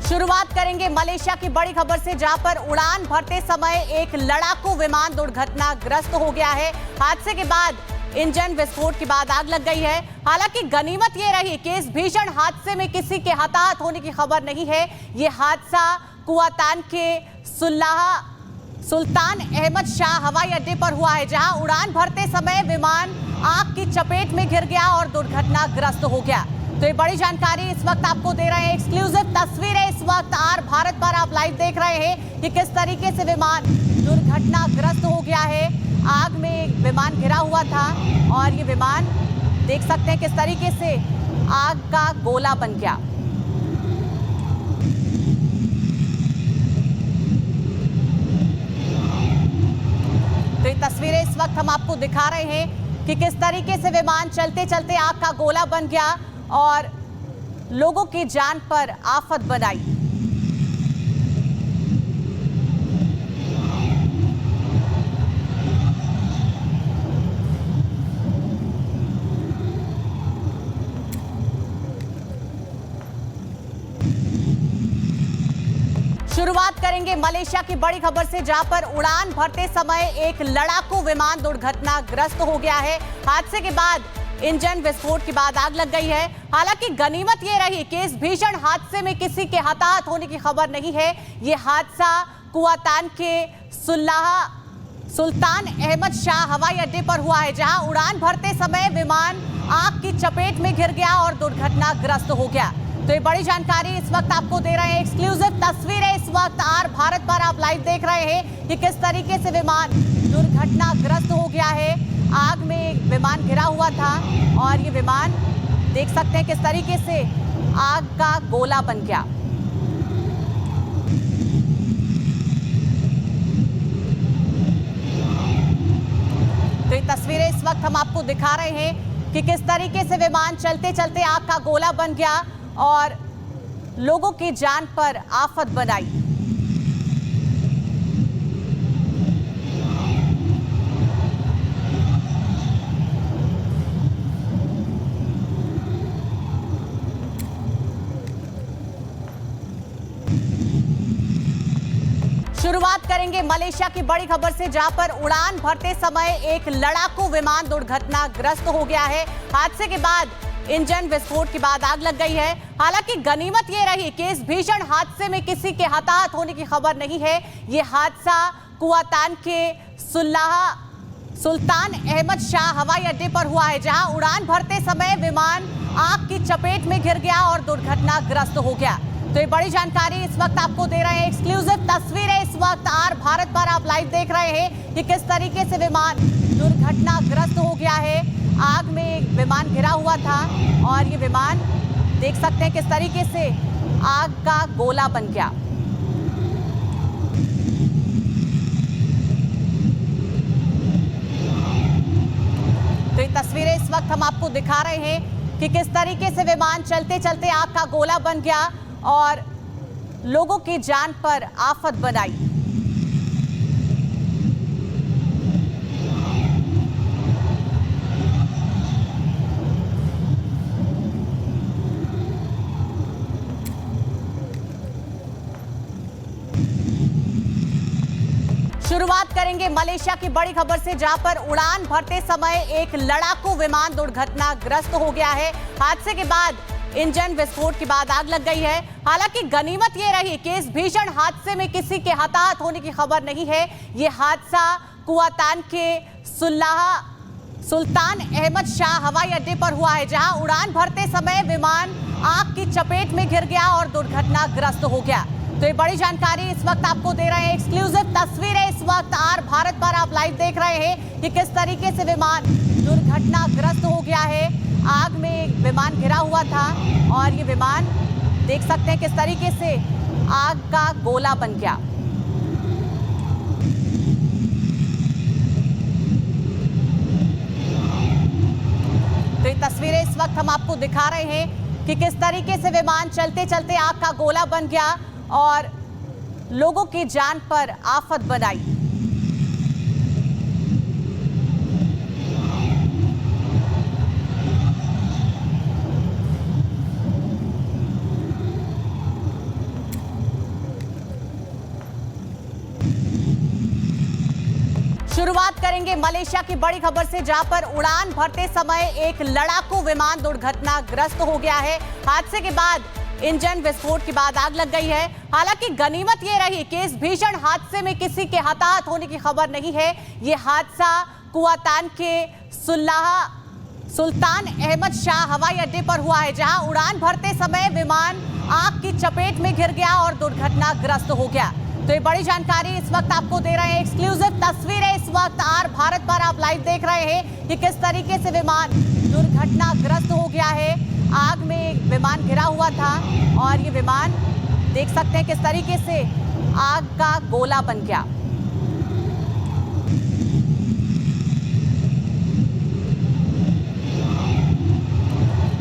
शुरुआत करेंगे मलेशिया की बड़ी खबर से, जहां पर उड़ान भरते समय एक लड़ाकू विमान दुर्घटनाग्रस्त हो गया है। हादसे के बाद इंजन विस्फोट के बाद आग लग गई है। हालांकि गनीमत ये रही कि इस भीषण हादसे में किसी के हताहत होने की खबर नहीं है। ये हादसा कुआतान के सुल्तान अहमद शाह हवाई अड्डे पर हुआ है, जहां उड़ान भरते समय विमान आग की चपेट में घिर गया और दुर्घटनाग्रस्त हो गया। तो ये बड़ी जानकारी इस वक्त आपको दे रहे हैं, एक्सक्लूसिव तस्वीरें इस वक्त आर भारत पर आप लाइव देख रहे हैं कि किस तरीके से विमान दुर्घटनाग्रस्त हो गया है। आग में एक विमान घिरा हुआ था और ये विमान देख सकते हैं किस तरीके से आग का गोला बन गया। तो ये तस्वीरें इस वक्त हम आपको दिखा रहे हैं कि किस तरीके से विमान चलते चलते आग का गोला बन गया और लोगों की जान पर आफत बनाई। शुरुआत करेंगे मलेशिया की बड़ी खबर से, जहां पर उड़ान भरते समय एक लड़ाकू विमान दुर्घटनाग्रस्त हो गया है। हादसे के बाद इंजन विस्फोट के बाद आग लग गई है। हालांकि गनीमत ये रही कि इस भीषण हादसे में किसी के हताहत होने की खबर नहीं है। ये हादसा कुआतान के सुल्तान अहमद शाह हवाई अड्डे पर हुआ है, जहां उड़ान भरते समय विमान आग की चपेट में घिर गया और दुर्घटनाग्रस्त हो गया। तो ये बड़ी जानकारी इस वक्त आपको दे रहे हैं, एक्सक्लूसिव तस्वीरें इस वक्त आर भारत पर आप लाइव देख रहे हैं कि किस तरीके से विमान दुर्घटनाग्रस्त हो गया है। आग में एक विमान घिरा हुआ था और ये विमान देख सकते हैं किस तरीके से आग का गोला बन गया। तो ये तस्वीरें इस वक्त हम आपको दिखा रहे हैं कि किस तरीके से विमान चलते चलते आग का गोला बन गया और लोगों की जान पर आफत बनाई। शुरुआत करेंगे मलेशिया की बड़ी खबर से, जहां पर उड़ान भरते समय एक लड़ाकू विमान दुर्घटनाग्रस्त हो गया है। हादसे के बाद इंजन विस्फोट के बाद आग लग गई है। हालांकि गनीमत ये रही कि इस भीषण हादसे में किसी के हताहत होने की खबर नहीं है। ये हादसा कुआतान के सुल्तान अहमद शाह हवाई अड्डे पर हुआ है, जहां उड़ान भरते समय विमान आग की चपेट में घिर गया और दुर्घटनाग्रस्त हो गया। तो ये बड़ी जानकारी इस वक्त आपको दे रहे हैं, एक्सक्लूसिव तस्वीरें इस वक्त आर भारत पर आप लाइव देख रहे हैं कि किस तरीके से विमान दुर्घटनाग्रस्त हो गया है। आग में एक विमान घिरा हुआ था और ये विमान देख सकते हैं किस तरीके से आग का गोला बन गया। तो ये तस्वीरें इस वक्त हम आपको दिखा रहे हैं कि किस तरीके से विमान चलते चलते आग का गोला बन गया और लोगों की जान पर आफत बनाई। शुरुआत करेंगे मलेशिया की बड़ी खबर से, जहां पर उड़ान भरते समय एक लड़ाकू विमान दुर्घटनाग्रस्त हो गया है। हादसे के बाद इंजन विस्फोट के बाद आग लग गई है। हालांकि गनीमत ये रही कि इस भीषण हादसे में किसी के हताहत होने की खबर नहीं है। ये हादसा कुआतान के सुल्तान अहमद शाह हवाई अड्डे पर हुआ है, जहां उड़ान भरते समय विमान आग की चपेट में घिर गया और दुर्घटनाग्रस्त हो गया। तो ये बड़ी जानकारी इस वक्त आपको दे रहे हैं, एक्सक्लूसिव तस्वीरें इस वक्त आर भारत पर आप लाइव देख रहे हैं कि किस तरीके से विमान दुर्घटनाग्रस्त हो गया है। आग में एक विमान घिरा हुआ था और ये विमान देख सकते हैं किस तरीके से आग का गोला बन गया। तो ये तस्वीरें इस वक्त हम आपको दिखा रहे हैं कि किस तरीके से विमान चलते चलते आग का गोला बन गया और लोगों की जान पर आफत बनाई। शुरुआत करेंगे मलेशिया की बड़ी खबर से, जहां पर उड़ान भरते समय एक लड़ाकू विमान दुर्घटनाग्रस्त हो गया है। हादसे के बाद इंजन विस्फोट के बाद आग लग गई है। हालांकि गनीमत ये रही कि इस भीषण हादसे में किसी के हताहत होने की खबर नहीं है। ये हादसा कुआतान के सुल्तान अहमद शाह हवाई अड्डे पर हुआ है, जहां उड़ान भरते समय विमान आग की चपेट में घिर गया और दुर्घटनाग्रस्त हो गया। तो ये बड़ी जानकारी इस वक्त आपको दे रहे हैं, एक्सक्लूसिव तस्वीरें इस वक्त आर भारत पर आप लाइव देख रहे हैं कि किस तरीके से विमान दुर्घटनाग्रस्त हो गया है। आग में विमान घिरा हुआ था और ये विमान देख सकते हैं किस तरीके से आग का गोला बन गया।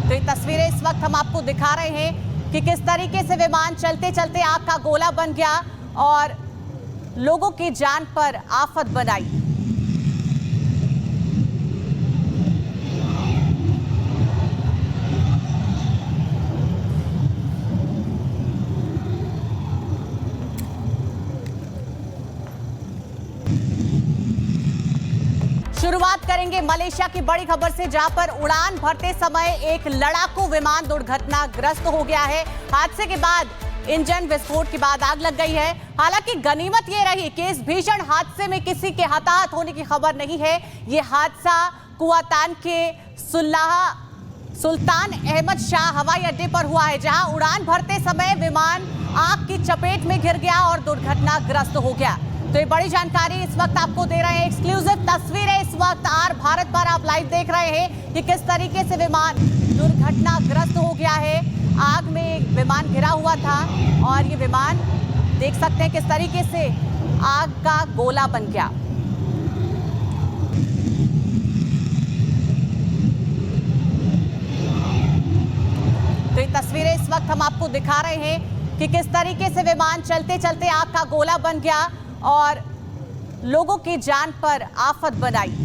तो ये तस्वीरें इस वक्त हम आपको दिखा रहे हैं कि किस तरीके से विमान चलते चलते आग का गोला बन गया और लोगों की जान पर आफत बनाई। शुरुआत करेंगे मलेशिया की बड़ी खबर से, जहां पर उड़ान भरते समय एक लड़ाकू विमान दुर्घटनाग्रस्त हो गया है। हादसे के बाद इंजन विस्फोट के बाद आग लग गई है। हालांकि गनीमत ये रही कि इस भीषण हादसे में किसी के हताहत होने की खबर नहीं है। ये हादसा कुआतान के सुल्तान अहमद शाह हवाई अड्डे पर हुआ है, जहां उड़ान भरते समय विमान आग की चपेट में घिर गया और दुर्घटनाग्रस्त हो गया। तो ये बड़ी जानकारी इस वक्त आपको दे रहे हैं, एक्सक्लूसिव तस्वीरें इस वक्त आर भारत पर आप लाइव देख रहे हैं कि किस तरीके से विमान दुर्घटनाग्रस्त हो गया है। आग में विमान घिरा हुआ था और ये विमान देख सकते हैं किस तरीके से आग का गोला बन गया। तो ये तस्वीरें इस वक्त हम आपको दिखा रहे हैं कि किस तरीके से विमान चलते चलते आग का गोला बन गया और लोगों की जान पर आफत बनाई।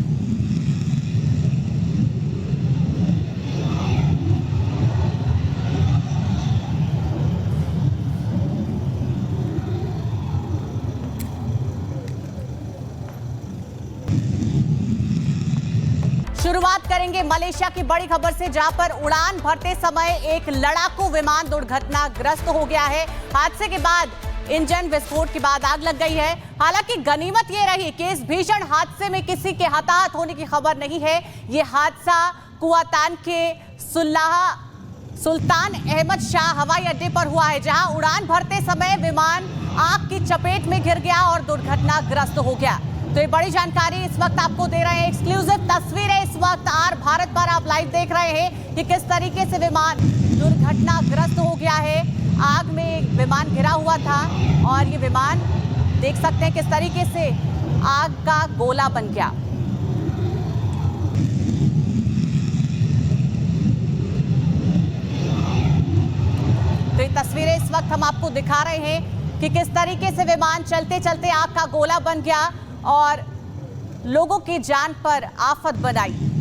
शुरुआत करेंगे मलेशिया की बड़ी खबर से, जहां पर उड़ान भरते समय एक लड़ाकू विमान दुर्घटनाग्रस्त हो गया है। हादसे के बाद इंजन विस्फोट के बाद आग लग गई है। हालांकि गनीमत ये रही कि इस भीषण हादसे में किसी के हताहत होने की खबर नहीं है। ये हादसा कुआतान के सुल्तान अहमद शाह हवाई अड्डे पर हुआ है, जहां उड़ान भरते समय विमान आग की चपेट में घिर गया और दुर्घटनाग्रस्त हो गया। तो ये बड़ी जानकारी इस वक्त आपको दे रहे हैं, एक्सक्लूसिव तस्वीरें इस वक्त आर भारत पर आप लाइव देख रहे हैं कि किस तरीके से विमान दुर्घटनाग्रस्त हो गया है। आग में विमान घिरा हुआ था और ये विमान देख सकते हैं किस तरीके से आग का गोला बन गया। तो ये तस्वीरें इस वक्त हम आपको दिखा रहे हैं कि किस तरीके से विमान चलते चलते आग का गोला बन गया और लोगों की जान पर आफत बनाई।